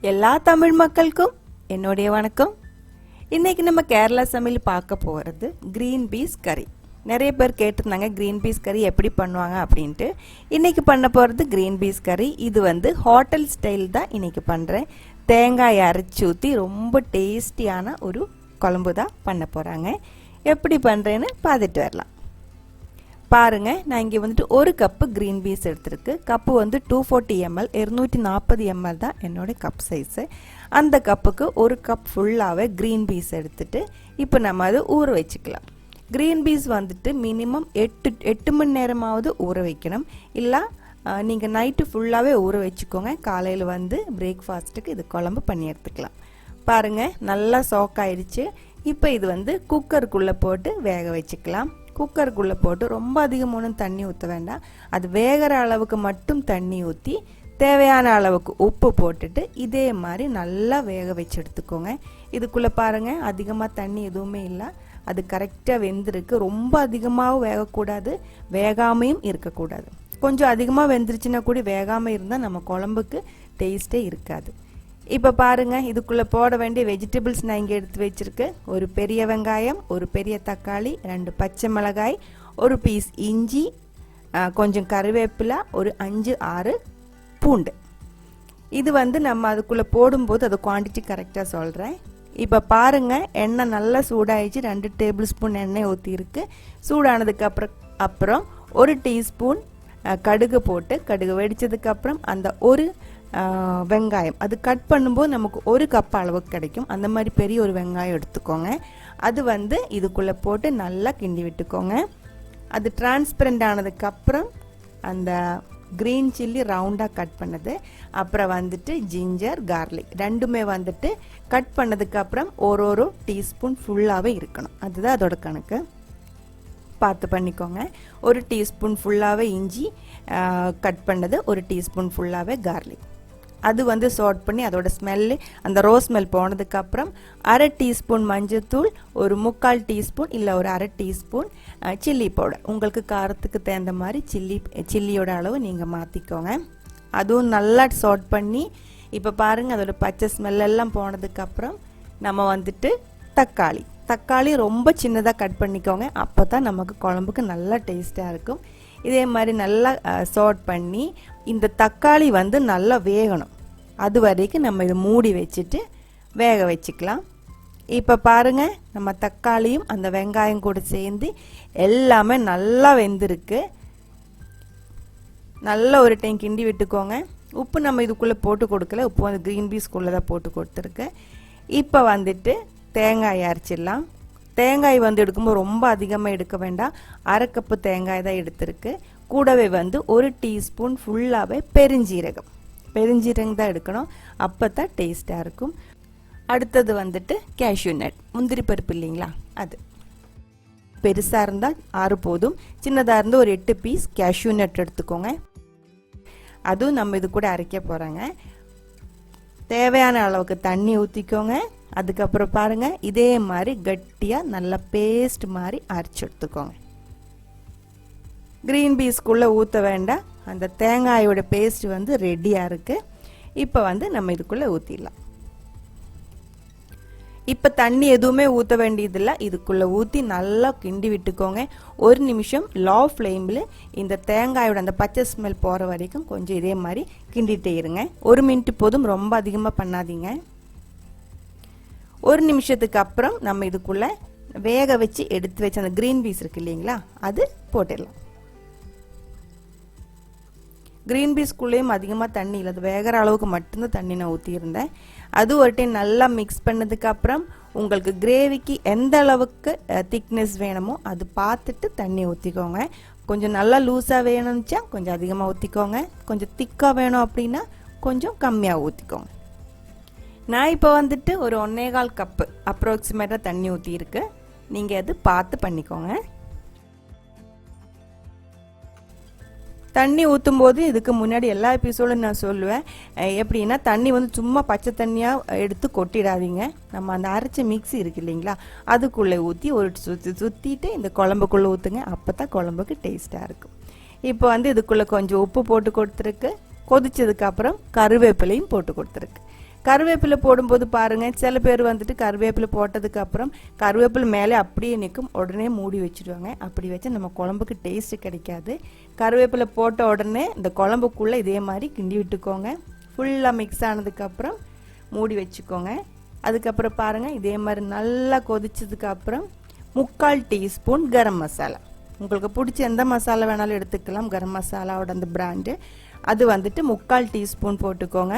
எல்லா தமிழ் மக்களுக்கும் என்னுடைய வணக்கம். இன்னைக்கு நம்ம கேரளா சமையல் பார்க்க போகிறது கிரீன் பீஸ் கறி. நிறைய பேர் கேட்டிருந்தாங்க கிரீன் பீஸ் கறி எப்படி பண்ணுவாங்க அப்படின்ட்டு. இன்னைக்கு பண்ண போகிறது கிரீன் பீஸ் கறி. இது ஹோட்டல் ஸ்டைல் தான் இன்னைக்கு பண்ணுறேன். தேங்காய் அரைச்சி ஊற்றி ரொம்ப டேஸ்டியான ஒரு குழம்பு தான் பண்ண போகிறாங்க. எப்படி பண்ணுறேன்னு பார்த்துட்டு வரலாம். பாருங்க, நான் இங்கே ஒரு கப்பு கிரீன் பீஸ் எடுத்துருக்கு. கப்பு 240 ml 240 ml தான் என்னோட கப் சைஸு. அந்த கப்புக்கு ஒரு கப் ஃபுல்லாகவே கிரீன் பீஸ் எடுத்துட்டு இப்போ நம்ம அதை ஊற வச்சுக்கலாம். கிரீன் பீஸ் மினிமம் 8 மணி நேரமாவது ஊற வைக்கணும். இல்லை நீங்கள் நைட்டு ஃபுல்லாகவே ஊற வச்சுக்கோங்க. காலையில் பிரேக்ஃபாஸ்ட்டுக்கு இது குழம்பு பண்ணி எடுத்துக்கலாம். பாருங்கள், நல்லா சோக் ஆயிடுச்சு. இப்போ இது குக்கருக்குள்ளே போட்டு வேக வச்சுக்கலாம். குக்கருக்குள்ளே போட்டு ரொம்ப அதிகமான தண்ணி ஊற்ற வேண்டாம். அது வேகிற அளவுக்கு மட்டும் தண்ணி ஊற்றி தேவையான அளவுக்கு உப்பு போட்டுட்டு இதே மாதிரி நல்லா வேக வச்சு எடுத்துக்கோங்க. இதுக்குள்ளே பாருங்கள், அதிகமாக தண்ணி எதுவுமே இல்லை. அது கரெக்டாக வெந்திருக்கு. ரொம்ப அதிகமாகவும் வேகக்கூடாது, வேகாமையும் இருக்கக்கூடாது. கொஞ்சம் அதிகமாக வெந்துருச்சுன்னா கூட வேகாமல் இருந்தால் நம்ம குழம்புக்கு டேஸ்ட்டே இருக்காது. இப்போ பாருங்கள், இதுக்குள்ளே போட வேண்டிய வெஜிடபிள்ஸ் நான் இங்கே எடுத்து வச்சுருக்கேன். ஒரு பெரிய வெங்காயம், ஒரு பெரிய தக்காளி, 2 பச்சை மிளகாய், ஒரு பீஸ் இஞ்சி, கொஞ்சம் கருவேப்பிலை, ஒரு 5-6 பூண்டு. இது நம்ம அதுக்குள்ளே போடும்போது அது குவான்டிட்டி கரெக்டாக சொல்கிறேன். இப்போ பாருங்கள், எண்ணெய் நல்லா சூடாயிடுச்சு. 2 டேபிள் ஸ்பூன் எண்ணெய் ஊற்றிருக்கு. சூடானதுக்கு அப்புறம் 1 டீஸ்பூன் கடுகு போட்டு, கடுகு வெடித்ததுக்கப்புறம் அந்த ஒரு வெங்காயம் அது கட் பண்ணும்போது நமக்கு 1 கப் அளவுக்கு கிடைக்கும். அந்த மாதிரி பெரிய ஒரு வெங்காயம் எடுத்துக்கோங்க. அது இதுக்குள்ளே போட்டு நல்லா கிண்டி விட்டுக்கோங்க. அது டிரான்ஸ்பரண்ட் ஆனதுக்கப்புறம் அந்த க்ரீன் சில்லி ரவுண்டாக கட் பண்ணது, அப்புறம் ஜிஞ்சர் கார்லிக் ரெண்டுமே கட் பண்ணதுக்கப்புறம் ஒரு டீஸ்பூன் ஃபுல்லாகவே இருக்கணும். அதுதான் அதோட கணக்கு, பார்த்து பண்ணிக்கோங்க. 1 டீஸ்பூன் ஃபுல்லாகவே இஞ்சி கட் பண்ணது, 1 டீஸ்பூன் ஃபுல்லாகவே கார்லிக். அது சோட் பண்ணி அதோட ஸ்மெல்லு அந்த ரோஸ் ஸ்மெல் போனதுக்கப்புறம் 1/2 டீஸ்பூன் மஞ்சத்தூள், ஒரு 3/4 டீஸ்பூன் இல்லை ஒரு 1/2 டீஸ்பூன் சில்லி பவுடர். உங்களுக்கு காரத்துக்கு தகுந்த மாதிரி சில்லியோட அளவு நீங்கள் மாற்றிக்கோங்க. அதுவும் நல்லா சோட் பண்ணி இப்போ பாருங்கள், அதோட பச்சை ஸ்மெல்லெல்லாம் போனதுக்கப்புறம் நம்ம தக்காளி ரொம்ப சின்னதாக கட் பண்ணிக்கோங்க. அப்போ தான் நமக்கு குழம்புக்கு நல்லா டேஸ்ட்டாக இருக்கும். இதே மாதிரி நல்லா சோட் பண்ணி இந்த தக்காளி நல்லா வேகணும். அது வரைக்கும் நம்ம இதை மூடி வச்சுட்டு வேக வச்சுக்கலாம். இப்போ பாருங்கள், நம்ம தக்காளியும் அந்த வெங்காயம் கூட சேர்ந்து எல்லாமே நல்லா வெந்திருக்கு. நல்லா ஒரு டைம் கிண்டி விட்டுக்கோங்க. உப்பு நம்ம இதுக்குள்ளே போட்டு கொடுக்கல, உப்பு க்ரீன் பீஸ்க்குள்ளே தான் போட்டு கொடுத்துருக்கு. இப்போ தேங்காய் அரைச்சிடலாம். தேங்காய் எடுக்கும்போது ரொம்ப அதிகமாக எடுக்க வேண்டாம். 1/2 கப்பு தேங்காய் தான் எடுத்திருக்கு. கூடவே 1 டீஸ்பூன் ஃபுல்லாகவே பெருஞ்சீரகம் தான் எடுக்கணும். அப்போ தான் டேஸ்ட்டாக இருக்கும். அடுத்தது கேஷ்யூ நட், முந்திரி பருப்பு இல்லைங்களா, அது பெருசாக இருந்தால் 6 போதும். சின்னதாக இருந்தால் ஒரு 8 பீஸ் கேஷ்யூ நட் எடுத்துக்கோங்க. அதுவும் நம்ம இது கூட அரைக்க போகிறாங்க. தேவையான அளவுக்கு தண்ணி ஊற்றிக்கோங்க. அதுக்கப்புறம் பாருங்கள், இதே மாதிரி கட்டியாக நல்லா பேஸ்ட் மாதிரி அரைச்சி எடுத்துக்கோங்க. க்ரீன் பீஸ்க்குள்ளே ஊற்ற வேண்டாம். அந்த தேங்காயோட பேஸ்ட் ரெடியாக இருக்குது. இப்போ நம்ம இதுக்குள்ளே ஊற்றிடலாம். இப்போ தண்ணி எதுவுமே ஊற்ற வேண்டியதில்லை. இதுக்குள்ளே ஊற்றி நல்லா கிண்டி விட்டுக்கோங்க. 1 நிமிஷம் லோ ஃப்ளேமில் இந்த தேங்காயோட அந்த பச்சை ஸ்மெல் போகிற வரைக்கும் கொஞ்சம் இதே மாதிரி கிண்டிகிட்டே இருங்க. 1 மினிட் போதும், ரொம்ப அதிகமாக பண்ணாதீங்க. 1 நிமிஷத்துக்கு அப்புறம் நம்ம இதுக்குள்ளே வேக வச்சு எடுத்து வச்சு அந்த க்ரீன் பீஸ் இருக்கு இல்லைங்களா, அது போட்டுடலாம். க்ரீன் பீஸ்க்குள்ளேயும் அதிகமாக தண்ணி இல்லை, அது வேகிற அளவுக்கு மட்டும்தான் தண்ணி நான் ஊற்றியிருந்தேன். அது ஒரு டைம் நல்லா மிக்ஸ் பண்ணதுக்கப்புறம் உங்களுக்கு கிரேவிக்கு எந்த அளவுக்கு திக்னஸ் வேணுமோ அது பார்த்துட்டு தண்ணி ஊற்றிக்கோங்க. கொஞ்சம் நல்லா லூஸாக வேணும்னுச்சா கொஞ்சம் அதிகமாக ஊற்றிக்கோங்க. கொஞ்சம் திக்காக வேணும் அப்படின்னா கொஞ்சம் கம்மியாக ஊற்றிக்கோங்க. நான் இப்போ ஒரு 1.25 கப்பு அப்ராக்சிமேட்டாக தண்ணி ஊற்றிருக்கு. நீங்கள் அது பார்த்து பண்ணிக்கோங்க. தண்ணி ஊற்றும் போது இதுக்கு முன்னாடி எல்லா எபிசோடும் நான் சொல்லுவேன், எப்படின்னா தண்ணி சும்மா பச்சை தண்ணியாக எடுத்து கொட்டிடாதீங்க. நம்ம அந்த அரைச்ச மிக்ஸி இருக்கு இல்லைங்களா, அதுக்குள்ளே ஊற்றி ஒரு சுற்றிட்டு இந்த குழம்புக்குள்ளே ஊற்றுங்க. அப்போ தான் குழம்புக்கு டேஸ்ட்டாக இருக்கும். இப்போ இதுக்குள்ளே கொஞ்சம் உப்பு போட்டு கொடுத்துருக்கு. கொதிச்சதுக்கப்புறம் கருவேப்பிலையும் போட்டு கொடுத்துருக்கு. கருவேப்பிலை போடும்போது பாருங்கள், சில பேர் வந்துட்டு கருவேப்பிலை போட்டதுக்கு அப்புறம் கருவேப்பிலை மேலே அப்படியே நிற்கும், உடனே மூடி வச்சுடுவாங்க. அப்படி வச்சா நம்ம குழம்புக்கு டேஸ்ட்டு கிடைக்காது. கருவேப்பிலை போட்ட உடனே இந்த குழம்புக்குள்ளே இதே மாதிரி கிண்டி விட்டுக்கோங்க. ஃபுல்லாக மிக்ஸ் ஆனதுக்கப்புறம் மூடி வச்சுக்கோங்க. அதுக்கப்புறம் பாருங்கள், இதே மாதிரி நல்லா கொதிச்சதுக்கப்புறம் 3/4 டீஸ்பூன் கரம் மசாலா, உங்களுக்கு பிடிச்ச எந்த மசாலா வேணாலும் எடுத்துக்கலாம். கரம் மசாலாவோட அந்த பிராண்டு அது வந்துட்டு 3/4 டீஸ்பூன் போட்டுக்கோங்க.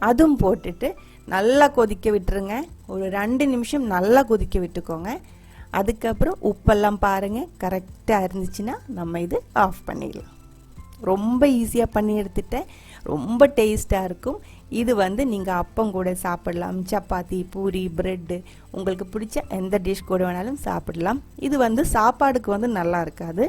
அதுவும் போட்டுட்டு நல்லா கொதிக்க விட்டுருங்க. ஒரு 2 நிமிஷம் நல்லா கொதிக்க விட்டுக்கோங்க. அதுக்கப்புறம் உப்பெல்லாம் பாருங்கள் கரெக்டாக இருந்துச்சுன்னா நம்ம இது ஆஃப் பண்ணிடலாம். ரொம்ப ஈஸியாக பண்ணி எடுத்துட்டேன். ரொம்ப டேஸ்ட்டாக இருக்கும். இது வந்து நீங்கள் அப்பம் கூட சாப்பிடலாம், சப்பாத்தி, பூரி, பிரெட்டு, உங்களுக்கு பிடிச்ச எந்த டிஷ் கூட வேணாலும் சாப்பிடலாம். இது வந்து சாப்பாடுக்கு வந்து நல்லா இருக்காது,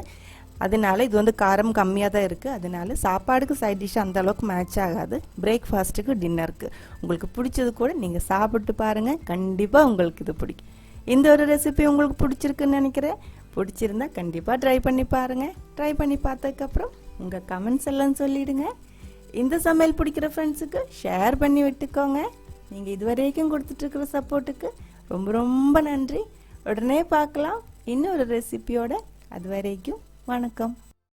அதனால இது வந்து காரம் கம்மியாக தான் இருக்குது. அதனால சாப்பாடுக்கு சைட் டிஷ் அந்த அளவுக்கு மேட்ச் ஆகாது. பிரேக்ஃபாஸ்ட்டுக்கு, டின்னருக்கு உங்களுக்கு பிடிச்சது கூட நீங்கள் சாப்பிட்டு பாருங்கள். கண்டிப்பாக உங்களுக்கு இது பிடிக்கும். இந்த ஒரு ரெசிபி உங்களுக்கு பிடிச்சிருக்குன்னு நினைக்கிறேன். பிடிச்சிருந்தா கண்டிப்பாக ட்ரை பண்ணி பாருங்கள். ட்ரை பண்ணி பார்த்ததுக்கப்புறம் உங்கள் கமெண்ட்ஸ் எல்லாம் சொல்லிவிடுங்க. இந்த சமையல் பிடிக்கிற ஃப்ரெண்ட்ஸுக்கு ஷேர் பண்ணி விட்டுக்கோங்க. நீங்கள் இதுவரைக்கும் கொடுத்துட்ருக்கிற சப்போர்ட்டுக்கு ரொம்ப ரொம்ப நன்றி. உடனே பார்க்கலாம் இன்னொரு ரெசிபியோட. அது வரைக்கும் வணக்கம்.